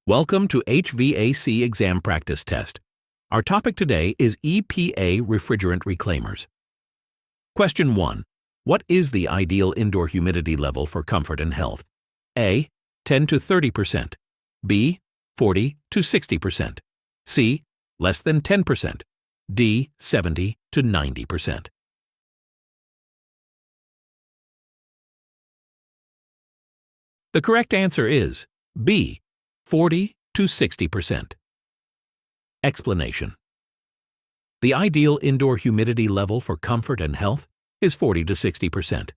Welcome to HVAC Exam Practice Test. Our topic today is EPA-Refrigerant Reclaimers. Question 1. What is the ideal indoor humidity level for comfort and health? A. 10 to 30%. B. 40 to 60%. C. Less than 10%. D. 70 to 90%. The correct answer is B. 40 to 60%. Explanation. The ideal indoor humidity level for comfort and health is 40 to 60%.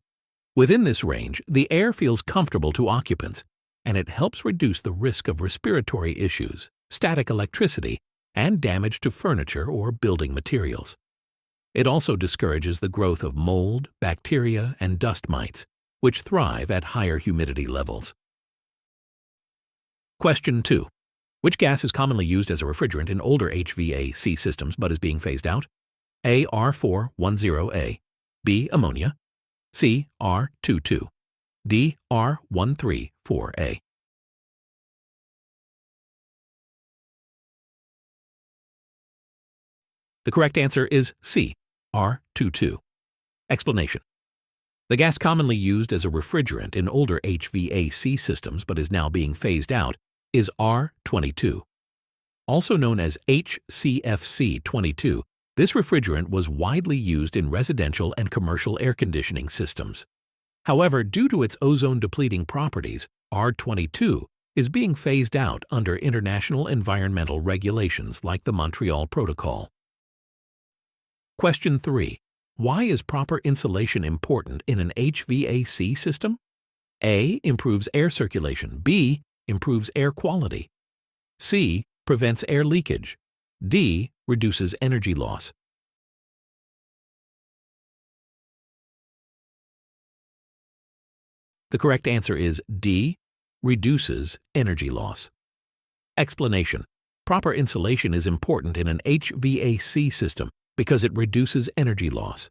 Within this range, the air feels comfortable to occupants, and it helps reduce the risk of respiratory issues, static electricity, and damage to furniture or building materials. It also discourages the growth of mold, bacteria, and dust mites, which thrive at higher humidity levels. Question 2. Which gas is commonly used as a refrigerant in older HVAC systems but is being phased out? A. R410A. B. Ammonia. C. R22. D. R134A. The correct answer is C. R22. Explanation. The gas commonly used as a refrigerant in older HVAC systems but is now being phased out is R22. Also known as HCFC22, this refrigerant was widely used in residential and commercial air conditioning systems. However, due to its ozone-depleting properties, R22 is being phased out under international environmental regulations like the Montreal Protocol. Question 3. Why is proper insulation important in an HVAC system? A. Improves air circulation. B. Improves air quality. C. Prevents air leakage. D. Reduces energy loss. The correct answer is D. Reduces energy loss. Explanation. Proper insulation is important in an HVAC system because it reduces energy loss.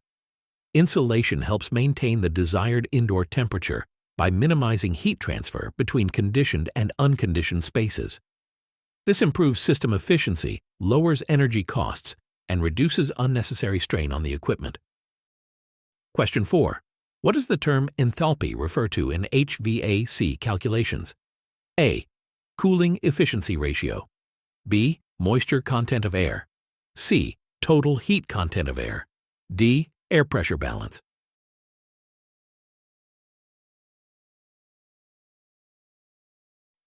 Insulation helps maintain the desired indoor temperature by minimizing heat transfer between conditioned and unconditioned spaces. This improves system efficiency, lowers energy costs, and reduces unnecessary strain on the equipment. Question 4. What does the term enthalpy refer to in HVAC calculations? A. Cooling efficiency ratio. B. Moisture content of air. C. Total heat content of air. D. Air pressure balance.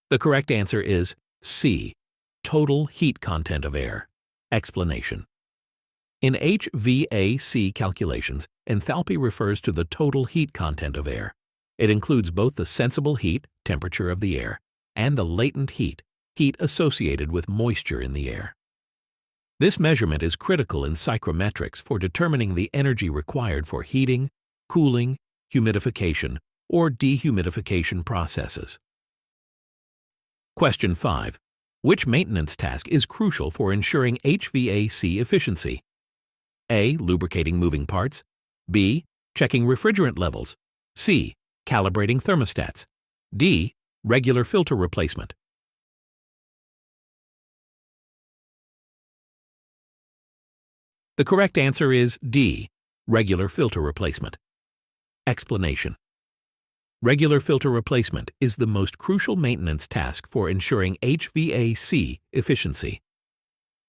The correct answer is C. Total heat content of air. Explanation. In HVAC calculations, enthalpy refers to the total heat content of air. It includes both the sensible heat, temperature of the air, and the latent heat, heat associated with moisture in the air. This measurement is critical in psychrometrics for determining the energy required for heating, cooling, humidification, or dehumidification processes. Question 5. Which maintenance task is crucial for ensuring HVAC efficiency? A. Lubricating moving parts. B. Checking refrigerant levels. C. Calibrating thermostats. D. Regular filter replacement. The correct answer is D. Regular filter replacement. Explanation. Regular filter replacement is the most crucial maintenance task for ensuring HVAC efficiency.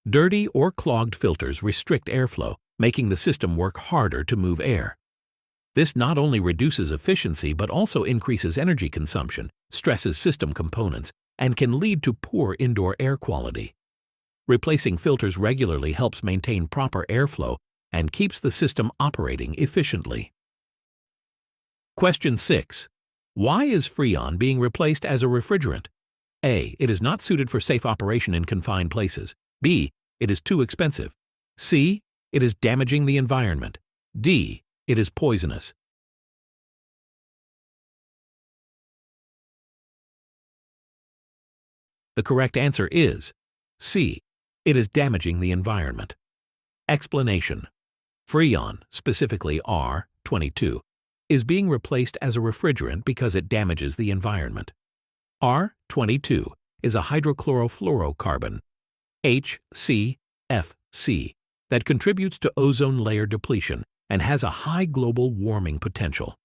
Dirty or clogged filters restrict airflow, making the system work harder to move air. This not only reduces efficiency but also increases energy consumption, stresses system components, and can lead to poor indoor air quality. Replacing filters regularly helps maintain proper airflow and keeps the system operating efficiently. Question 6. Why is Freon being replaced as a refrigerant? A. It is not suited for safe operation in confined places. B. It is too expensive. C. It is damaging the environment. D. It is poisonous. The correct answer is C. It is damaging the environment. Explanation. Freon, specifically R22, is being replaced as a refrigerant because it damages the environment. R22 is a hydrochlorofluorocarbon, HCFC, that contributes to ozone layer depletion and has a high global warming potential.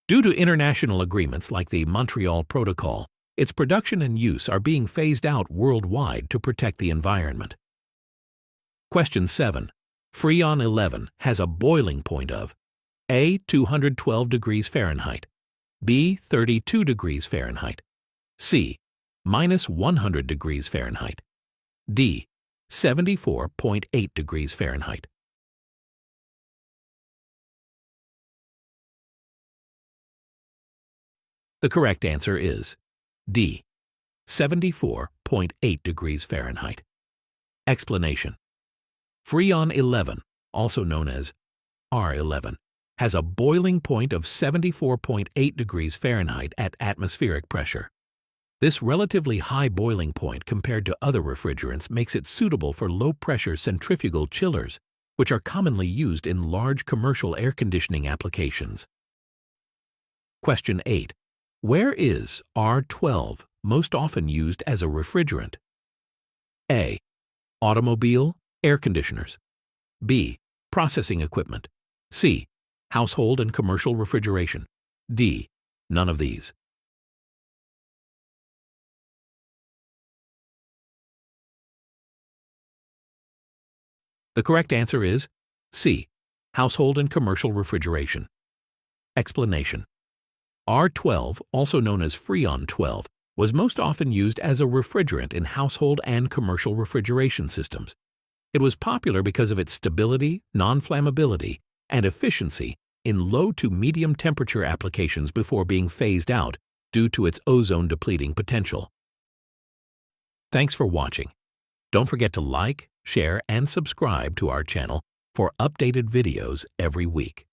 Due to international agreements like the Montreal Protocol, its production and use are being phased out worldwide to protect the environment. Question 7. Freon 11 has a boiling point of A. 212 degrees Fahrenheit, B. 32 degrees Fahrenheit, C. minus 100 degrees Fahrenheit, D. 74.8 degrees Fahrenheit. The correct answer is D. 74.8 degrees Fahrenheit. Explanation. Freon 11, also known as R11, has a boiling point of 74.8 degrees Fahrenheit at atmospheric pressure. This relatively high boiling point compared to other refrigerants makes it suitable for low-pressure centrifugal chillers, which are commonly used in large commercial air conditioning applications. Question 8. Where is R12 most often used as a refrigerant? A. Automobile, air conditioners. B. Processing equipment. C. Household and commercial refrigeration. D. None of these. The correct answer is C. Household and commercial refrigeration. Explanation. R12, also known as Freon 12, was most often used as a refrigerant in household and commercial refrigeration systems. It was popular because of its stability, non-flammability, and efficiency in low to medium temperature applications before being phased out due to its ozone-depleting potential. Thanks for watching. Don't forget to like, share, and subscribe to our channel for updated videos every week.